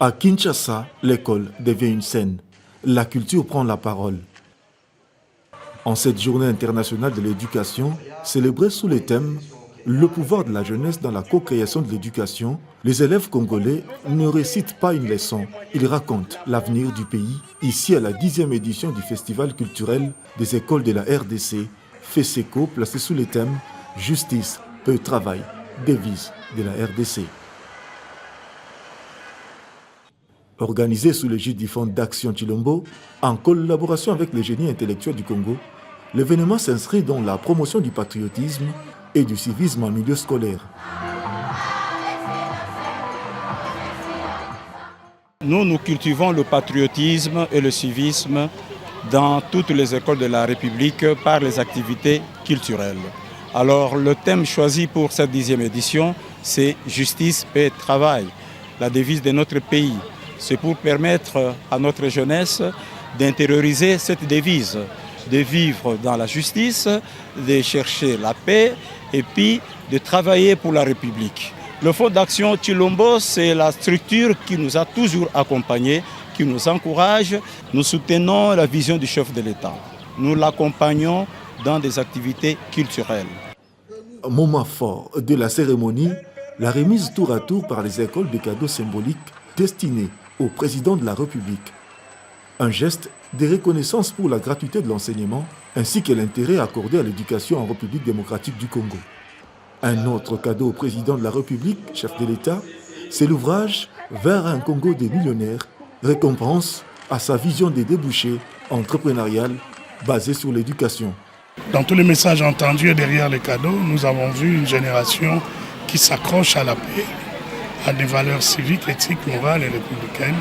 À Kinshasa, l'école devient une scène. La culture prend la parole. En cette journée internationale de l'éducation, célébrée sous le thème « Le pouvoir de la jeunesse dans la co-création de l'éducation », les élèves congolais ne récitent pas une leçon, ils racontent l'avenir du pays, ici à la 10e édition du Festival culturel des écoles de la RDC, FESECO, placé sous le thème « Justice, paix, travail », devise de la RDC. Organisé sous l'égide du Fonds d'Action Chilombo, en collaboration avec les génies intellectuels du Congo, l'événement s'inscrit dans la promotion du patriotisme et du civisme en milieu scolaire. Nous cultivons le patriotisme et le civisme dans toutes les écoles de la République par les activités culturelles. Alors le thème choisi pour cette 10e édition, c'est « Justice, paix, travail », la devise de notre pays. C'est pour permettre à notre jeunesse d'intérioriser cette devise, de vivre dans la justice, de chercher la paix et puis de travailler pour la République. Le Fonds d'Action Chilombo, c'est la structure qui nous a toujours accompagnés, qui nous encourage. Nous soutenons la vision du chef de l'État. Nous l'accompagnons dans des activités culturelles. Moment fort de la cérémonie, la remise tour à tour par les écoles de cadeaux symboliques destinés au président de la République. Un geste de reconnaissance pour la gratuité de l'enseignement ainsi que l'intérêt accordé à l'éducation en République démocratique du Congo. Un autre cadeau au président de la République, chef de l'État, c'est l'ouvrage « Vers un Congo des millionnaires », récompense à sa vision des débouchés entrepreneuriales basée sur l'éducation. Dans tous les messages entendus et derrière les cadeaux, nous avons vu une génération qui s'accroche à la paix, à des valeurs civiques, éthiques, morales et républicaines.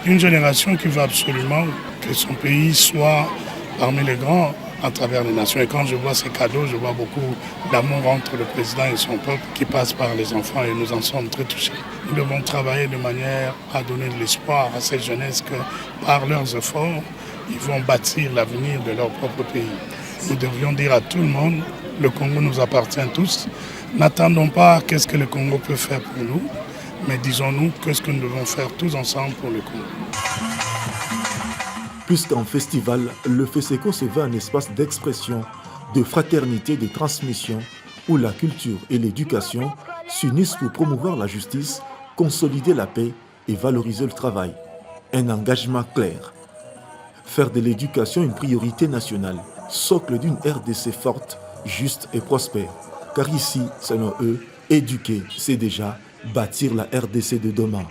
Une génération qui veut absolument que son pays soit parmi les grands à travers les nations. Et quand je vois ces cadeaux, je vois beaucoup d'amour entre le président et son peuple qui passe par les enfants et nous en sommes très touchés. Nous devons travailler de manière à donner de l'espoir à cette jeunesse que par leurs efforts, ils vont bâtir l'avenir de leur propre pays. Nous devrions dire à tout le monde, le Congo nous appartient tous. N'attendons pas qu'est-ce que le Congo peut faire pour nous, mais disons-nous qu'est-ce que nous devons faire tous ensemble pour le Congo. Plus qu'un festival, le FESECO se veut un espace d'expression, de fraternité, de transmission, où la culture et l'éducation s'unissent pour promouvoir la justice, consolider la paix et valoriser le travail. Un engagement clair. Faire de l'éducation une priorité nationale, socle d'une RDC forte, juste et prospère. Car ici, selon eux, éduquer, c'est déjà bâtir la RDC de demain.